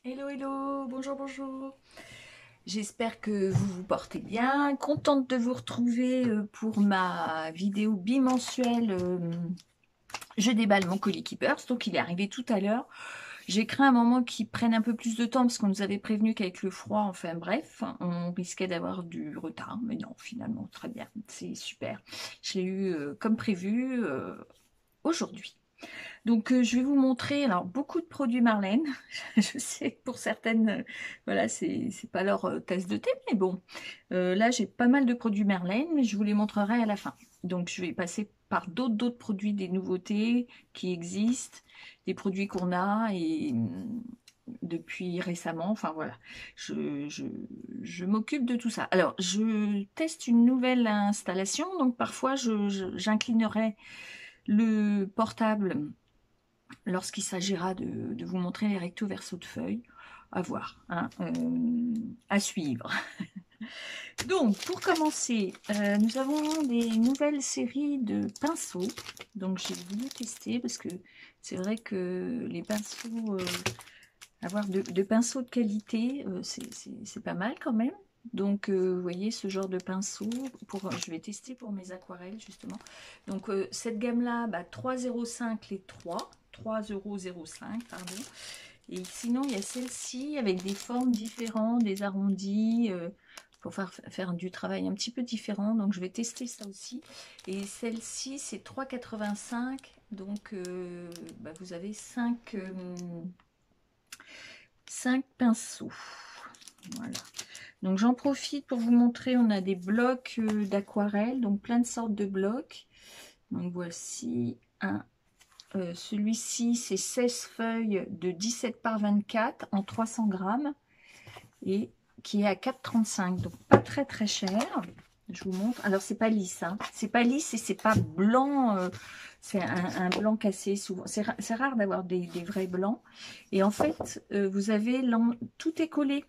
Hello, hello, bonjour, bonjour. J'espère que vous vous portez bien. Contente de vous retrouver pour ma vidéo bimensuelle. Je déballe mon colis Keepers, donc il est arrivé tout à l'heure. J'ai craint un moment qu'il prenne un peu plus de temps parce qu'on nous avait prévenu qu'avec le froid, enfin bref, on risquait d'avoir du retard. Mais non, finalement, très bien, c'est super. Je l'ai eu comme prévu aujourd'hui. Donc, je vais vous montrer alors beaucoup de produits Marlène. Je sais que pour certaines, voilà, c'est pas leur tasse de thé, mais bon, là j'ai pas mal de produits Marlène, mais je vous les montrerai à la fin. Donc, je vais passer par d'autres produits, des nouveautés qui existent, des produits qu'on a et depuis récemment, enfin voilà, je, je, je m'occupe de tout ça. Alors, je teste une nouvelle installation, donc parfois j'inclinerai le portable lorsqu'il s'agira de vous montrer les recto verso de feuilles. À voir, hein, à suivre. Donc, pour commencer, nous avons des nouvelles séries de pinceaux. Donc, j'ai voulu tester parce que c'est vrai que les pinceaux, avoir de pinceaux de qualité, c'est pas mal quand même. Donc, vous voyez, ce genre de pinceau, je vais tester pour mes aquarelles, justement. Donc, cette gamme-là, bah, 3,05 les 3,05 pardon. Et sinon, il y a celle-ci avec des formes différentes, des arrondis, pour faire du travail un petit peu différent. Donc, je vais tester ça aussi. Et celle-ci, c'est 3,85. Donc, bah, vous avez 5 pinceaux. Voilà. Donc j'en profite pour vous montrer, on a des blocs d'aquarelle, donc plein de sortes de blocs. Donc voici un. Celui-ci, c'est 16 feuilles de 17 par 24 en 300 grammes et qui est à 4,35. Donc pas très cher. Je vous montre. Alors c'est pas lisse, hein. C'est pas lisse et c'est pas blanc. C'est un blanc cassé souvent. C'est rare d'avoir des vrais blancs. Et en fait, vous avez tout est collé.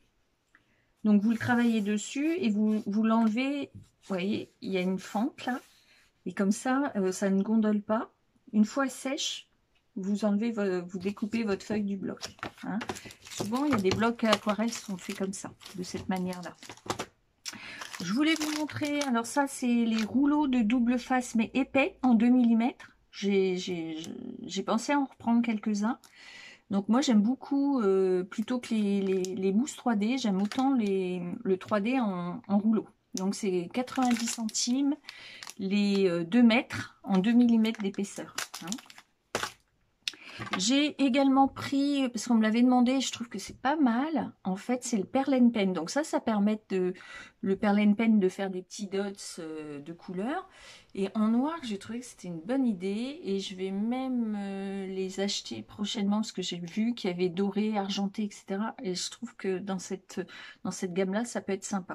Donc vous le travaillez dessus et vous l'enlevez. Vous voyez, il y a une fente là. Et comme ça, ça ne gondole pas. Une fois sèche, vous enlevez, vous découpez votre feuille du bloc, hein. Souvent, il y a des blocs à aquarelle qui sont faits comme ça, de cette manière-là. Je voulais vous montrer, alors ça, c'est les rouleaux de double face, mais épais, en 2 millimètres. J'ai pensé à en reprendre quelques-uns. Donc moi, j'aime beaucoup, plutôt que les mousses 3D, j'aime autant le 3D en rouleau. Donc c'est 90 centimes les 2 mètres en 2 millimètres d'épaisseur, hein. J'ai également pris, parce qu'on me l'avait demandé, je trouve que c'est pas mal, en fait c'est le Perlen Pen. Donc ça permet le Perlen Pen de faire des petits dots de couleur. Et en noir, j'ai trouvé que c'était une bonne idée et je vais même les acheter prochainement parce que j'ai vu qu'il y avait doré, argenté, etc. Et je trouve que dans cette gamme-là, ça peut être sympa.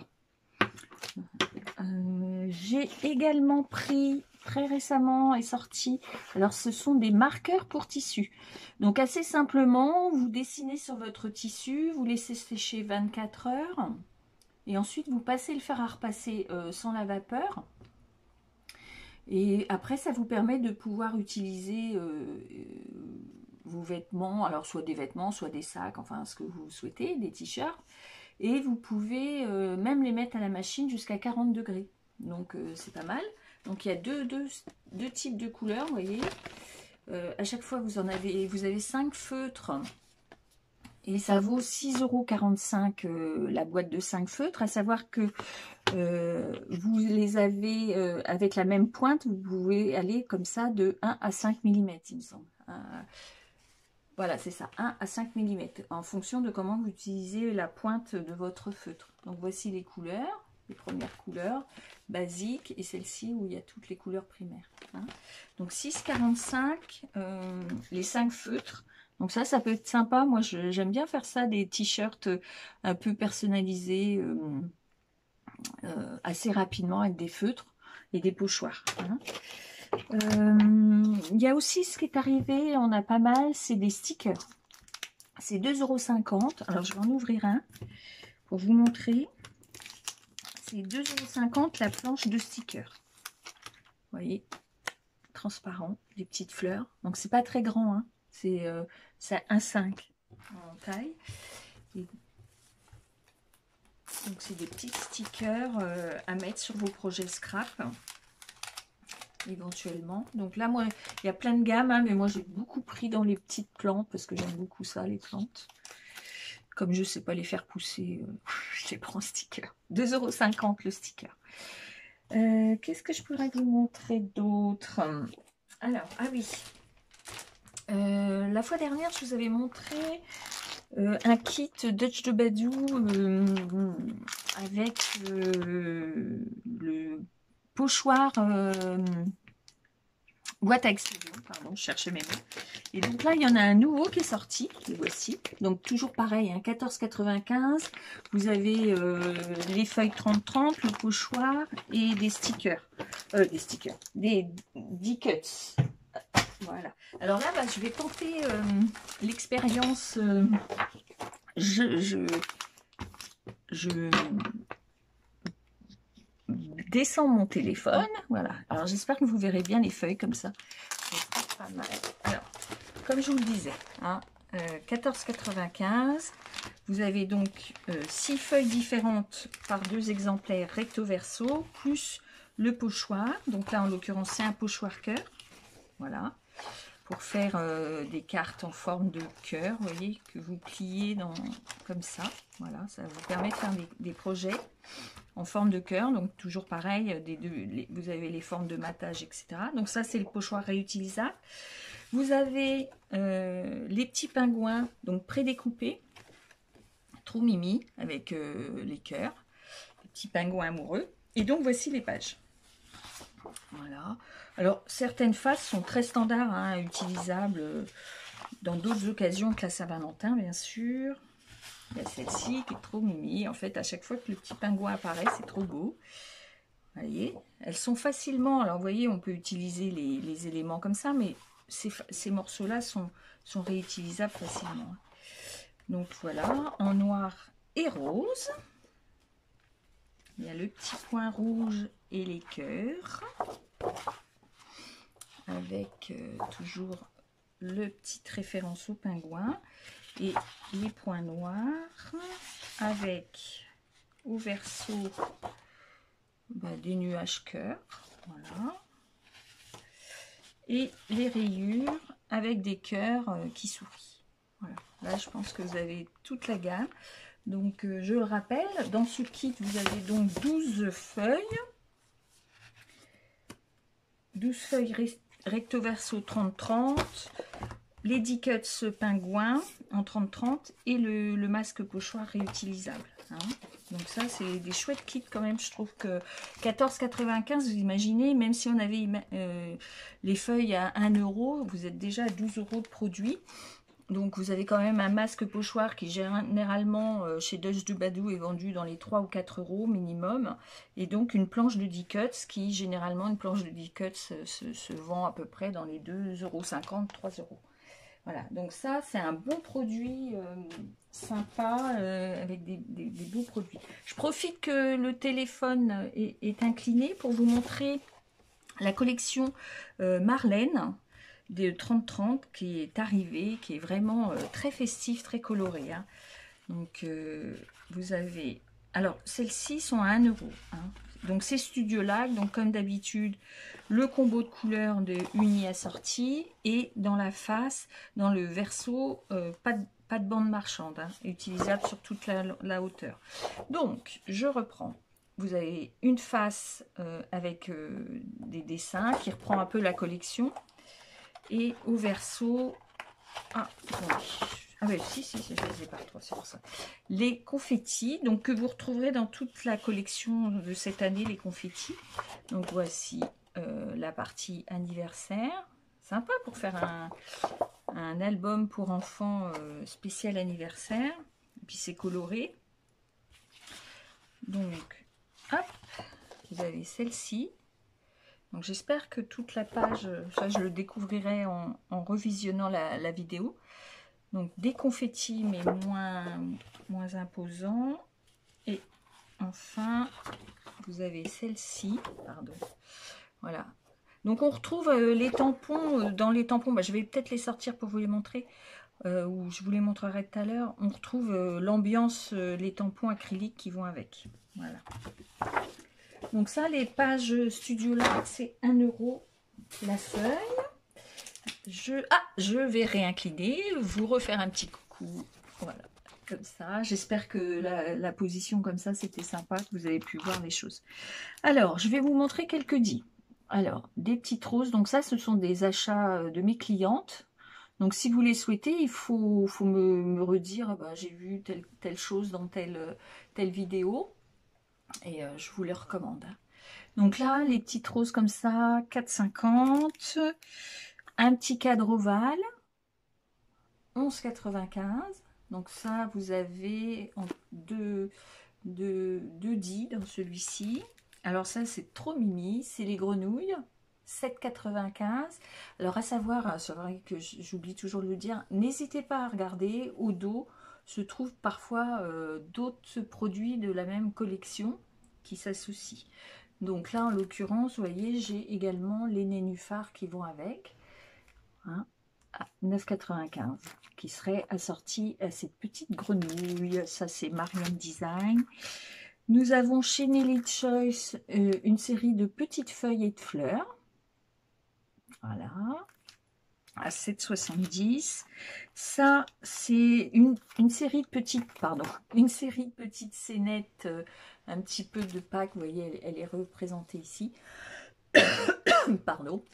J'ai également pris très récemment est sorti. Alors ce sont des marqueurs pour tissu. Donc assez simplement, vous dessinez sur votre tissu, vous laissez sécher 24 heures et ensuite vous passez le fer à repasser sans la vapeur. Et après ça vous permet de pouvoir utiliser vos vêtements, alors soit des vêtements, soit des sacs, enfin ce que vous souhaitez, des t-shirts. Et vous pouvez même les mettre à la machine jusqu'à 40 degrés. Donc c'est pas mal. Donc il y a deux types de couleurs, vous voyez. À chaque fois, vous avez 5 feutres. Et ça vaut 6,45 € la boîte de 5 feutres. À savoir que vous les avez avec la même pointe. Vous pouvez aller comme ça de 1 à 5 millimètres, il me semble. Voilà, c'est ça, 1 à 5 millimètres, en fonction de comment vous utilisez la pointe de votre feutre. Donc voici les couleurs, les premières couleurs basiques et celle-ci où il y a toutes les couleurs primaires, hein. Donc 6,45 les 5 feutres. Donc ça peut être sympa. Moi, j'aime bien faire ça, des t-shirts un peu personnalisés assez rapidement avec des feutres et des pochoirs, hein. Il y a aussi ce qui est arrivé, on a pas mal, c'est des stickers. C'est 2,50 €. Alors, je vais en ouvrir un pour vous montrer. C'est 2,50 € la planche de stickers. Vous voyez, transparent, des petites fleurs. Donc, c'est pas très grand, hein. C'est 1,5 en taille. Et donc c'est des petits stickers à mettre sur vos projets scrap éventuellement. Donc là moi il y a plein de gammes, hein, mais moi j'ai beaucoup pris dans les petites plantes parce que j'aime beaucoup ça, les plantes. Comme je sais pas les faire pousser, je les prends sticker. 2,50 € le sticker. Qu'est-ce que je pourrais vous montrer d'autre? Alors, ah oui. La fois dernière, je vous avais montré un kit Dutch de Badou avec le pochoir boîte à explosion, pardon, je cherchais mes mots. Et donc là, il y en a un nouveau qui est sorti, le voici. Donc toujours pareil, hein, 14,95 €. Vous avez les feuilles 30-30, le pochoir et des stickers. Des 10 cuts. Voilà. Alors là, bah, je vais tenter l'expérience. Je descends mon téléphone. Voilà. Alors j'espère que vous verrez bien les feuilles comme ça. C'est pas mal. Alors, comme je vous le disais, hein, 14,95 €. Vous avez donc 6 feuilles différentes par 2 exemplaires recto verso, plus le pochoir. Donc là, en l'occurrence, c'est un pochoir cœur. Voilà. Pour faire des cartes en forme de cœur, vous voyez, que vous pliez comme ça. Voilà, ça vous permet de faire des projets en forme de cœur. Donc toujours pareil, vous avez les formes de matage, etc. Donc ça, c'est le pochoir réutilisable. Vous avez les petits pingouins, donc prédécoupés, trop mimi, avec les cœurs, les petits pingouins amoureux. Et donc voici les pages. Voilà. Alors, certaines faces sont très standards, hein, utilisables dans d'autres occasions que la Saint-Valentin, bien sûr. Il y a celle-ci qui est trop mimi. En fait, à chaque fois que le petit pingouin apparaît, c'est trop beau. Vous voyez, elles sont facilement... Alors, vous voyez, on peut utiliser les éléments comme ça, mais ces morceaux-là sont réutilisables facilement. Donc, voilà, en noir et rose. Il y a le petit point rouge et les cœurs. Avec toujours le petite référence au pingouin et les points noirs avec au verso des nuages cœur, voilà, et les rayures avec des cœurs qui sourient. Voilà, là je pense que vous avez toute la gamme. Donc je le rappelle, dans ce kit vous avez donc 12 feuilles recto verso 30-30, les 10 cuts pingouin en 30-30 et le masque pochoir réutilisable. Hein. Donc ça, c'est des chouettes kits quand même. Je trouve que 14,95 €, vous imaginez, même si on avait les feuilles à 1 €, vous êtes déjà à 12 € de produits. Donc vous avez quand même un masque pochoir qui généralement chez Dutch de Badou est vendu dans les 3 ou 4 € minimum. Et donc une planche de 10 cuts qui généralement une planche de 10 cuts se vend à peu près dans les 2,50 €, 3 €. Voilà, donc ça c'est un bon produit sympa avec des beaux produits. Je profite que le téléphone est incliné pour vous montrer la collection Marlène de 30-30 qui est arrivé, qui est vraiment très festif, très coloré. Hein. Donc vous avez... Alors celles-ci sont à 1 €. Hein. Donc c'est Studio Lag, donc comme d'habitude, le combo de couleurs de uni assorti et dans la face, dans le verso, pas de bande marchande, hein, utilisable sur toute la hauteur. Donc je reprends. Vous avez une face avec des dessins qui reprend un peu la collection. Et au verso, oui, si, je les ai pas trop, c'est pour ça. Les confettis, donc que vous retrouverez dans toute la collection de cette année, les confettis. Donc voici la partie anniversaire. Sympa pour faire un album pour enfants spécial anniversaire. Et puis c'est coloré. Donc, hop, vous avez celle-ci. Donc j'espère que toute la page, ça je le découvrirai en revisionnant la vidéo. Donc des confettis mais moins imposants. Et enfin, vous avez celle-ci, pardon. Voilà. Donc on retrouve les tampons, dans les tampons, je vais peut-être les sortir pour vous les montrer. où je vous les montrerai tout à l'heure, on retrouve l'ambiance, les tampons acryliques qui vont avec. Voilà. Donc ça, les pages Studio Light, c'est 1 € la feuille. Je vais réincliner, vous refaire un petit coucou. Voilà, comme ça. J'espère que la position comme ça, c'était sympa, que vous avez pu voir les choses. Alors, je vais vous montrer quelques dits. Alors, des petites roses. Donc ça, ce sont des achats de mes clientes. Donc, si vous les souhaitez, il faut me redire, bah, j'ai vu telle chose dans telle vidéo. Et je vous les recommande. Donc là, les petites roses comme ça, 4,50. Un petit cadre ovale, 11,95. Donc ça, vous avez deux dits dans celui-ci. Alors ça, c'est trop mimi. C'est les grenouilles, 7,95. Alors à savoir, c'est vrai que j'oublie toujours de le dire, n'hésitez pas à regarder. Au dos se trouvent parfois d'autres produits de la même collection qui s'associent. Donc là, en l'occurrence, vous voyez, j'ai également les nénuphars qui vont avec. Hein, à 9,95 qui serait assorti à cette petite grenouille. Ça, c'est Marianne Design. Nous avons chez Nelly Choice une série de petites feuilles et de fleurs. Voilà. À 7,70. Ça, c'est une série de petites, une série de petites scénettes, un petit peu de Pâques. Vous voyez, elle est représentée ici. Pardon.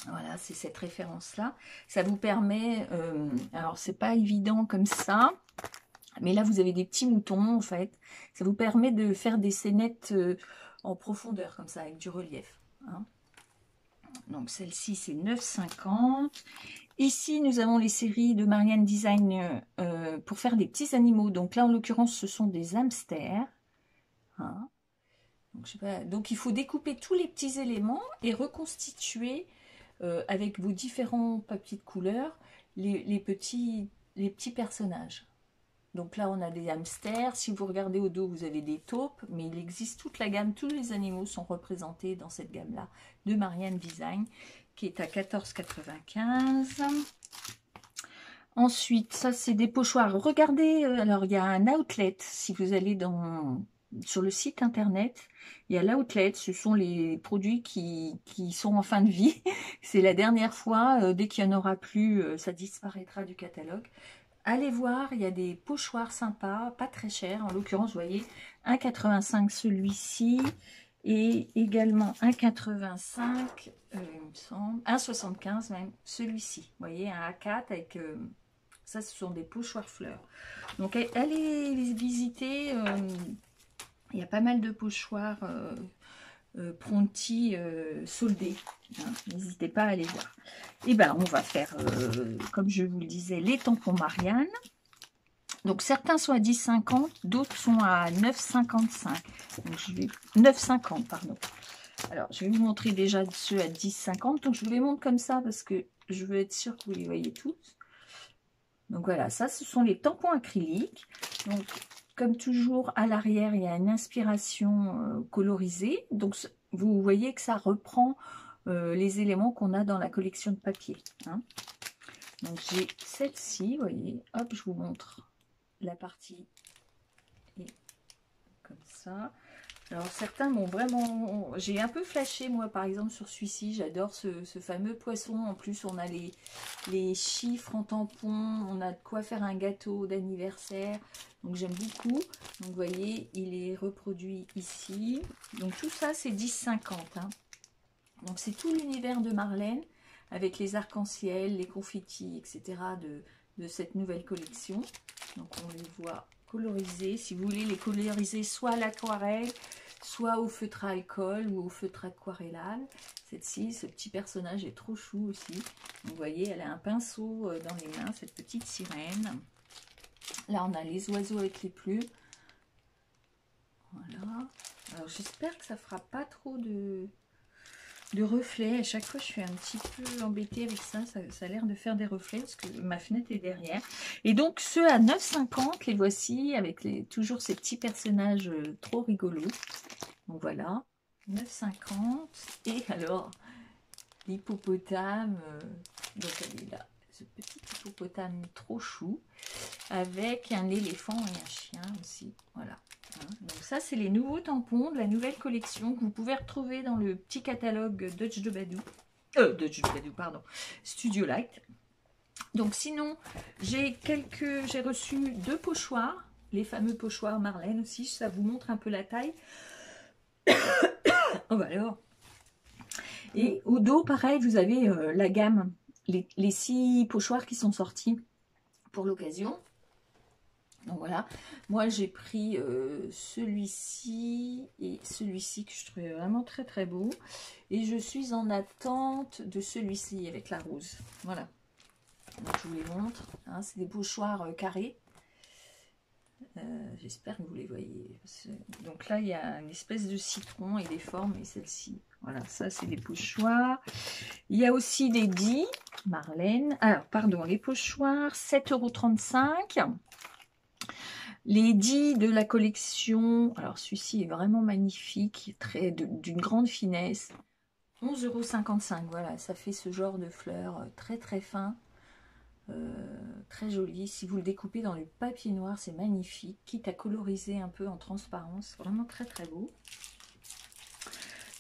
Voilà, c'est cette référence-là. Ça vous permet, alors c'est pas évident comme ça, mais là vous avez des petits moutons en fait. Ça vous permet de faire des scénettes en profondeur comme ça, avec du relief. Hein. Donc celle-ci c'est 9,50. Ici nous avons les séries de Marianne Design pour faire des petits animaux. Donc là en l'occurrence ce sont des hamsters. Hein. Donc, je sais pas, donc il faut découper tous les petits éléments et reconstituer avec vos différents papiers de couleur, les petits personnages. Donc là, on a des hamsters. Si vous regardez au dos, vous avez des taupes. Mais il existe toute la gamme. Tous les animaux sont représentés dans cette gamme-là de Marianne Design, qui est à 14,95. Ensuite, ça, c'est des pochoirs. Regardez, alors, il y a un outlet. Si vous allez sur le site internet, il y a l'outlet, ce sont les produits qui sont en fin de vie. C'est la dernière fois, dès qu'il n'y en aura plus, ça disparaîtra du catalogue. Allez voir, il y a des pochoirs sympas, pas très chers. En l'occurrence, vous voyez, 1,85 celui-ci et également 1,85, il me semble, 1,75 même celui-ci. Vous voyez, un A4 avec... ça, ce sont des pochoirs fleurs. Donc, allez les visiter. Il y a pas mal de pochoirs Pronti soldés. Hein, n'hésitez pas à aller voir. Et bien, on va faire, comme je vous le disais, les tampons Marianne. Donc, certains sont à 10,50, d'autres sont à 9,55. Donc, 9,50, pardon. Alors, je vais vous montrer déjà ceux à 10,50. Donc, je vous les montre comme ça parce que je veux être sûre que vous les voyez tous. Donc, voilà, ça, ce sont les tampons acryliques. Donc, comme toujours, à l'arrière, il y a une inspiration colorisée. Donc, vous voyez que ça reprend les éléments qu'on a dans la collection de papier. Hein. Donc, j'ai celle-ci, vous voyez. Hop, je vous montre la partie. Et comme ça. Alors, certains m'ont vraiment... J'ai un peu flashé, moi, par exemple, sur celui-ci. J'adore ce fameux poisson. En plus, on a les chiffres en tampon. On a de quoi faire un gâteau d'anniversaire. Donc, j'aime beaucoup. Donc, vous voyez, il est reproduit ici. Donc, tout ça, c'est 10,50. Hein. Donc, c'est tout l'univers de Marlène avec les arcs-en-ciel, les confettis, etc. de cette nouvelle collection. Donc, on les voit colorisés. Si vous voulez les coloriser soit à l'aquarelle, soit au feutre à alcool ou au feutre aquarellal. Cette-ci, ce petit personnage est trop chou aussi. Donc, vous voyez, elle a un pinceau dans les mains, cette petite sirène. Là, on a les oiseaux avec les plumes. Voilà. Alors, j'espère que ça fera pas trop de reflets. À chaque fois, je suis un petit peu embêtée avec ça. Ça a l'air de faire des reflets parce que ma fenêtre est derrière. Et donc, ceux à 9,50, les voici avec toujours ces petits personnages trop rigolos. Donc, voilà. 9,50. Et alors, l'hippopotame, donc elle est là. ce petit hippopotame trop chou, avec un éléphant et un chien aussi. Voilà. Donc ça, c'est les nouveaux tampons de la nouvelle collection que vous pouvez retrouver dans le petit catalogue Dutch de Badou. Dutch de Badou, pardon. Studio Light. Donc sinon, j'ai reçu 2 pochoirs, les fameux pochoirs Marlène aussi, ça vous montre un peu la taille. Oh bah alors. Et au dos, pareil, vous avez la gamme, les 6 pochoirs qui sont sortis pour l'occasion. Donc voilà, moi j'ai pris celui-ci et celui-ci que je trouvais vraiment très très beau. Et je suis en attente de celui-ci avec la rose. Voilà. Donc je vous les montre. Hein, c'est des pochoirs carrés. J'espère que vous les voyez. Donc là, il y a une espèce de citron et des formes. Et celle-ci, voilà, ça c'est des pochoirs. Il y a aussi des 10 Marlène. Alors, pardon, les pochoirs, 7,35 €. Les 10 de la collection, alors celui-ci est vraiment magnifique, d'une grande finesse, 11,55 €. Voilà, ça fait ce genre de fleurs très très fin, très joli. Si vous le découpez dans le papier noir, c'est magnifique, quitte à coloriser un peu en transparence, vraiment très très beau.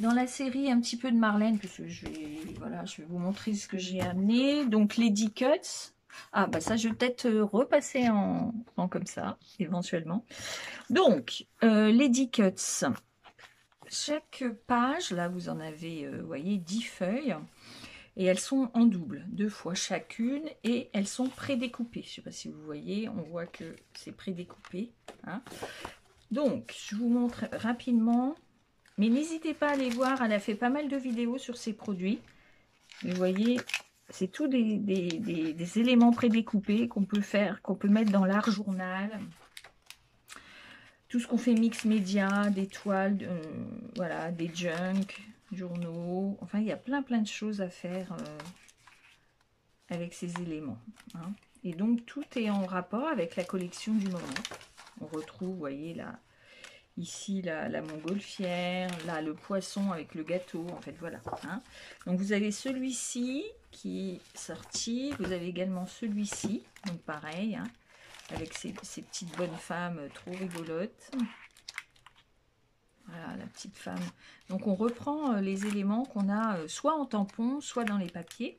Dans la série un petit peu de Marlène, parce que je vais vous montrer ce que j'ai amené. Donc Lady Cuts. Ah bah ça je vais peut-être repasser en comme ça éventuellement. Donc Lady Cuts, chaque page là vous en avez vous voyez 10 feuilles et elles sont en double, 2 fois chacune, et elles sont prédécoupées. Je sais pas si vous voyez, on voit que c'est prédécoupé, hein. Donc je vous montre rapidement, mais n'hésitez pas à aller voir, elle a fait pas mal de vidéos sur ces produits. Vous voyez, c'est tout des éléments prédécoupés qu'on peut faire, qu'on peut mettre dans l'art journal. Tout ce qu'on fait mix média, des toiles, voilà, des junk, journaux. Enfin, il y a plein de choses à faire avec ces éléments. Hein. Et donc, tout est en rapport avec la collection du moment. On retrouve, vous voyez, là, ici, la montgolfière, là, le poisson avec le gâteau, en fait, voilà. Hein. Donc, vous avez celui-ci qui est sorti. Vous avez également celui-ci, donc pareil, hein, avec ces petites bonnes femmes trop rigolotes. Voilà, la petite femme. Donc, on reprend les éléments qu'on a soit en tampon, soit dans les papiers,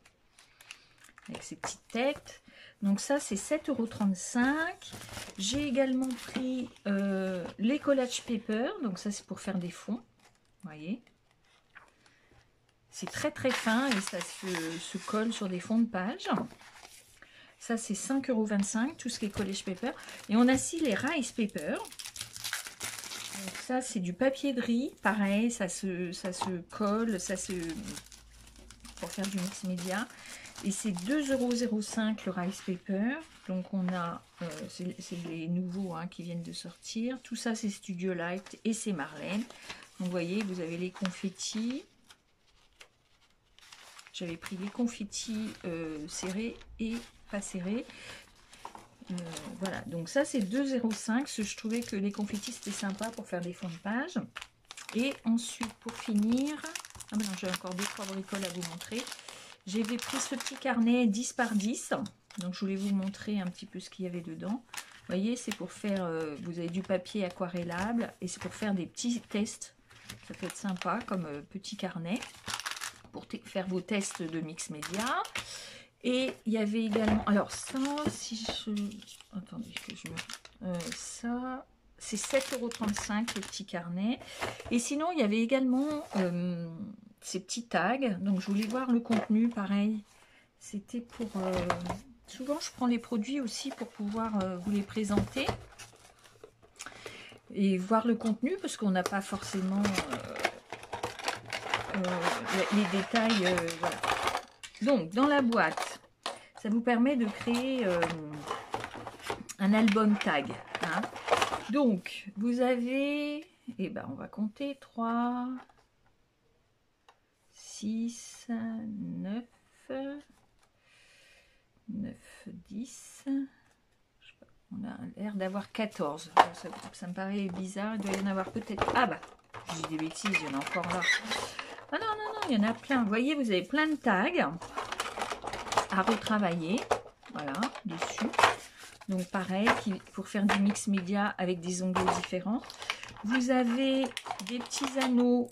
avec ces petites têtes. Donc ça, c'est 7,35 €. J'ai également pris les collage paper. Donc ça, c'est pour faire des fonds. Vous voyez, c'est très très fin et ça se colle sur des fonds de page. Ça, c'est 5,25 €, tout ce qui est collage paper. Et on a aussi les rice paper. Donc ça, c'est du papier de riz. Pareil, ça se colle, pour faire du mix média. Et c'est 2,05 € le rice paper. Donc on a, c'est les nouveaux hein, qui viennent de sortir. Tout ça c'est Studio Light et c'est Marlène. Donc vous voyez, vous avez les confettis. J'avais pris les confettis serrés et pas serrés. Voilà, donc ça c'est 2,05 €. Je trouvais que les confettis c'était sympa pour faire des fonds de page. Et ensuite pour finir, ah ben non, j'ai encore 2-3 bricoles à vous montrer. J'avais pris ce petit carnet 10 par 10. Donc, je voulais vous montrer un petit peu ce qu'il y avait dedans. Vous voyez, c'est pour faire... vous avez du papier aquarellable. Et c'est pour faire des petits tests. Ça peut être sympa comme petit carnet. Pour faire vos tests de mix média. Et il y avait également... Alors, ça, si je... Attendez, que je me... ça... C'est 7,35 € le petit carnet. Et sinon, il y avait également... ces petits tags, donc je voulais voir le contenu, pareil, c'était pour, souvent je prends les produits aussi pour pouvoir vous les présenter et voir le contenu, parce qu'on n'a pas forcément les détails, voilà. Donc dans la boîte, ça vous permet de créer un album tag, hein. Donc vous avez, et ben on va compter 3... 6, 9, 10, je sais pas, on a l'air d'avoir 14. Ça me paraît bizarre, il doit y en avoir peut-être... Ah bah, je dis des bêtises, il y en a encore là. Ah non, il y en a plein. Vous voyez, vous avez plein de tags. à retravailler. Voilà, dessus. Donc pareil, pour faire du mix média avec des onglets différents. Vous avez des petits anneaux,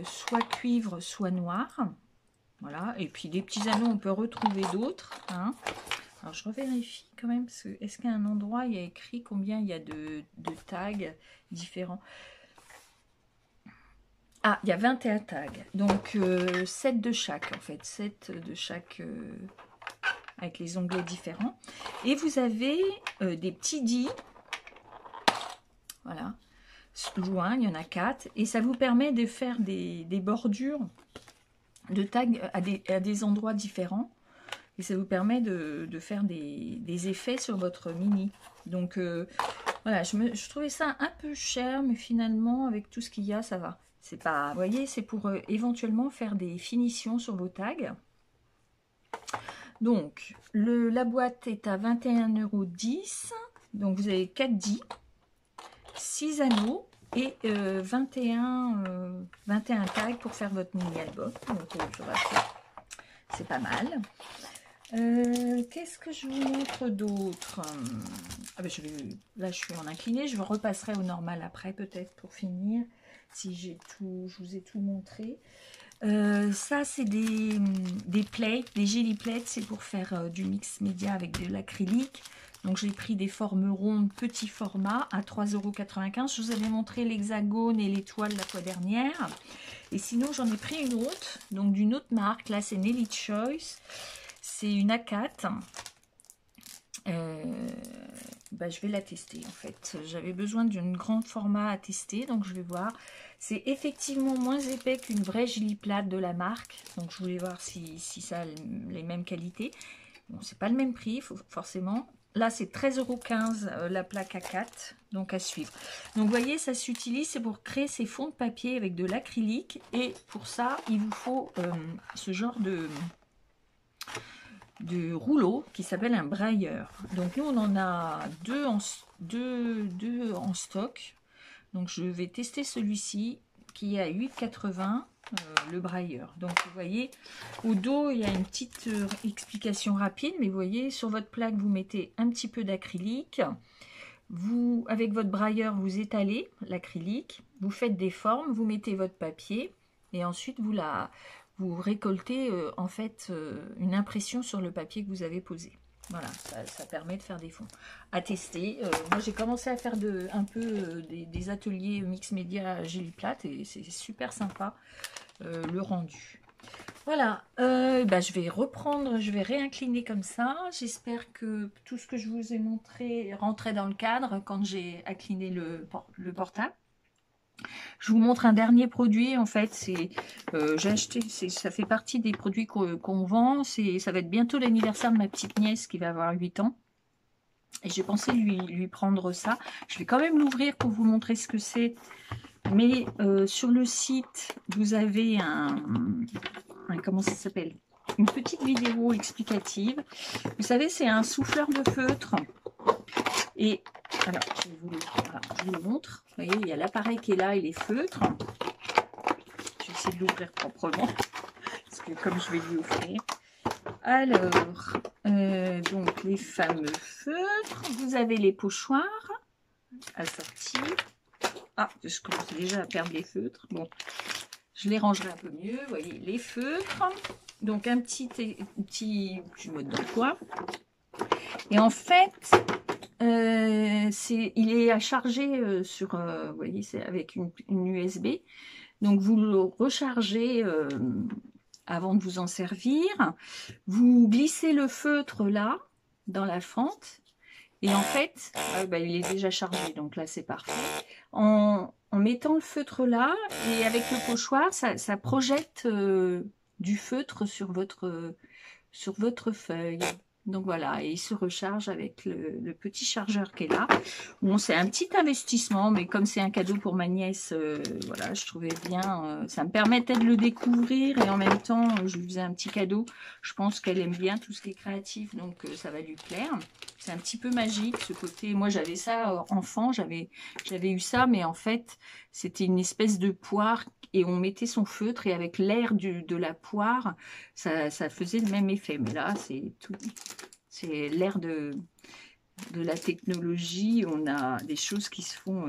soit cuivre, soit noir. Voilà, et puis des petits anneaux, on peut retrouver d'autres. Hein. Alors je revérifie quand même, parce que est-ce qu'à un endroit, il y a écrit combien il y a de tags différents? Ah, il y a 21 tags. Donc 7 de chaque, en fait. 7 de chaque, avec les onglets différents. Et vous avez des petits dis. Voilà. Joints, il y en a 4. Et ça vous permet de faire des bordures de tags à des endroits différents. Et ça vous permet de faire des effets sur votre mini. Donc voilà, je trouvais ça un peu cher, mais finalement, avec tout ce qu'il y a, ça va. C'est pas, vous voyez, c'est pour éventuellement faire des finitions sur vos tags. Donc, la boîte est à 21,10 €. Donc, vous avez 4 dis, 6 anneaux et 21 tags pour faire votre mini-album. Donc, c'est pas mal. Qu'est-ce que je vous montre d'autre? Ah ben là, je suis en incliné. Je repasserai au normal après, peut-être, pour finir. Si je vous ai tout montré. Ça, c'est des plates, des jelly plates. C'est pour faire du mix média avec de l'acrylique. Donc, j'ai pris des formes rondes, petit format, à 3,95 €. Je vous avais montré l'hexagone et l'étoile la fois dernière. Et sinon, j'en ai pris une autre, donc d'une autre marque. Là, c'est Nelly Choice. C'est une A4. Je vais la tester en fait. J'avais besoin d'une grande format à tester, donc je vais voir. C'est effectivement moins épais qu'une vraie jelly plate de la marque. Donc je voulais voir si ça a les mêmes qualités. Bon, c'est pas le même prix, forcément. Là, c'est 13,15 € la plaque A4, donc à suivre. Donc vous voyez, ça s'utilise, c'est pour créer ces fonds de papier avec de l'acrylique. Et pour ça, il vous faut ce genre de rouleau qui s'appelle un brailleur. Donc nous on en a deux en stock. Donc je vais tester celui-ci qui est à 8,80 €, le brailleur. Donc vous voyez au dos il y a une petite explication rapide, mais vous voyez sur votre plaque vous mettez un petit peu d'acrylique. Vous avec votre brailleur vous étalez l'acrylique, vous faites des formes, vous mettez votre papier et ensuite vous récoltez en fait une impression sur le papier que vous avez posé. Voilà, ça permet de faire des fonds. À tester. Moi, j'ai commencé à faire un peu des ateliers mix média jelly plate et c'est super sympa le rendu. Voilà, je vais reprendre, je vais réincliner comme ça. J'espère que tout ce que je vous ai montré rentrait dans le cadre quand j'ai incliné le portable. Je vous montre un dernier produit, en fait, j'ai acheté, ça fait partie des produits qu'on vend, ça va être bientôt l'anniversaire de ma petite nièce qui va avoir 8 ans. Et j'ai pensé lui prendre ça. Je vais quand même l'ouvrir pour vous montrer ce que c'est. Mais sur le site, vous avez comment ça s'appelle? Une petite vidéo explicative. Vous savez, c'est un souffleur de feutre. Et alors, je vous le montre. Vous voyez, il y a l'appareil qui est là et les feutres. Je vais essayer de l'ouvrir proprement. Parce que comme je vais lui offrir. Alors, donc les fameux feutres. Vous avez les pochoirs assortis. Ah, je commence déjà à perdre les feutres. Bon, je les rangerai un peu mieux. Vous voyez, les feutres. Donc, un petit mode d'emploi. Et en fait, il est à charger sur, vous voyez, c'est avec une USB. Donc, vous le rechargez avant de vous en servir. Vous glissez le feutre là, dans la fente. Et en fait, il est déjà chargé, donc là, c'est parfait. En mettant le feutre là, et avec le pochoir, ça projette du feutre sur votre feuille. Donc voilà, et il se recharge avec le petit chargeur qui est là. Bon, c'est un petit investissement, mais comme c'est un cadeau pour ma nièce, voilà, je trouvais bien, ça me permettait de le découvrir et en même temps, je lui faisais un petit cadeau. Je pense qu'elle aime bien tout ce qui est créatif, donc ça va lui plaire. C'est un petit peu magique, ce côté. Moi, j'avais ça enfant, j'avais eu ça, mais en fait, c'était une espèce de poire et on mettait son feutre et avec l'air de la poire, ça faisait le même effet. Mais là, c'est tout, c'est l'air de la technologie. On a des choses qui se font,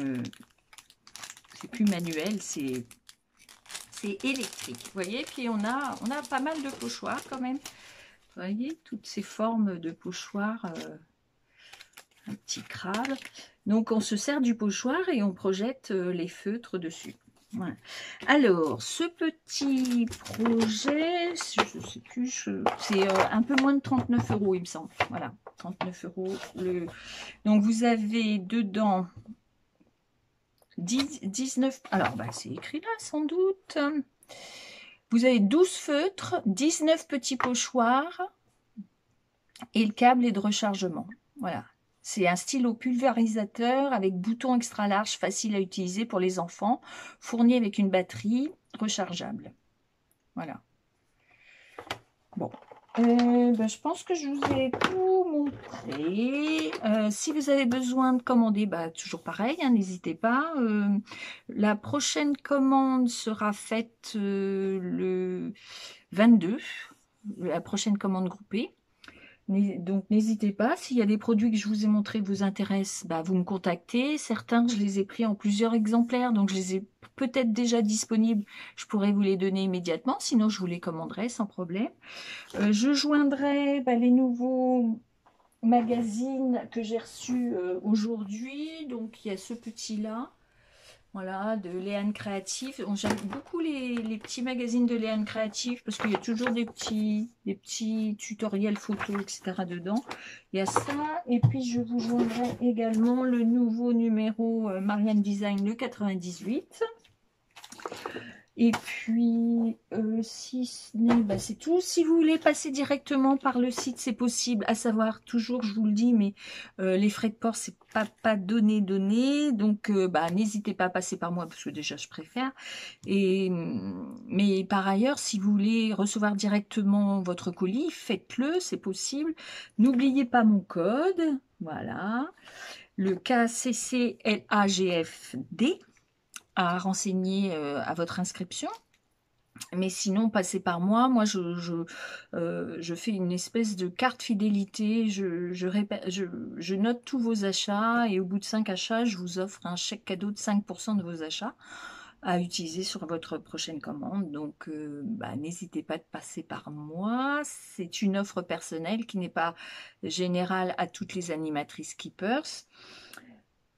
c'est plus manuel, c'est électrique. Vous voyez, puis on a pas mal de pochoirs quand même. Vous voyez, toutes ces formes de pochoirs, un petit crabe. Donc on se sert du pochoir et on projette les feutres dessus. Voilà. Alors, ce petit projet, je ne sais plus, c'est un peu moins de 39 €, il me semble. Voilà, 39 €. Donc, vous avez dedans 19... Alors, bah, c'est écrit là, sans doute. Vous avez 12 feutres, 19 petits pochoirs et le câble est de rechargement. Voilà. C'est un stylo pulvérisateur avec bouton extra large, facile à utiliser pour les enfants, fourni avec une batterie rechargeable. Voilà. Bon. Ben, je pense que je vous ai tout montré. Si vous avez besoin de commander, bah, toujours pareil, hein, n'hésitez pas. La prochaine commande sera faite le 22, la prochaine commande groupée. Donc, n'hésitez pas. S'il y a des produits que je vous ai montrés vous intéressent, bah, vous me contactez. Certains, je les ai pris en plusieurs exemplaires, donc je les ai peut-être déjà disponibles. Je pourrais vous les donner immédiatement, sinon je vous les commanderai sans problème. Je joindrai les nouveaux magazines que j'ai reçus aujourd'hui. Donc, il y a ce petit-là. Voilà, de Léane Créative. J'aime beaucoup les petits magazines de Léane Créative parce qu'il y a toujours des petits tutoriels photos, etc. dedans. Il y a ça. Et puis, je vous joindrai également le nouveau numéro Marianne Design, le 98. Et puis, si ce n'est, bah, c'est tout. Si vous voulez passer directement par le site, c'est possible. À savoir, toujours, je vous le dis, mais les frais de port, c'est pas donné. Donc, bah, n'hésitez pas à passer par moi, parce que déjà, je préfère. Mais par ailleurs, si vous voulez recevoir directement votre colis, faites-le, c'est possible. N'oubliez pas mon code. Voilà. Le KCCLAGFD. À renseigner à votre inscription. Mais sinon, passez par moi. Moi, je fais une espèce de carte fidélité. Je note tous vos achats et au bout de 5 achats, je vous offre un chèque cadeau de 5% de vos achats à utiliser sur votre prochaine commande. Donc, bah, n'hésitez pas de passer par moi. C'est une offre personnelle qui n'est pas générale à toutes les animatrices Keepers.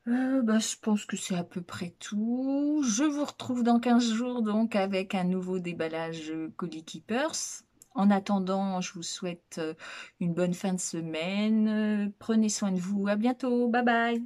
Bah, je pense que c'est à peu près tout. Je vous retrouve dans 15 jours donc avec un nouveau déballage Colis Keepers. En attendant, je vous souhaite une bonne fin de semaine. Prenez soin de vous. À bientôt. Bye bye.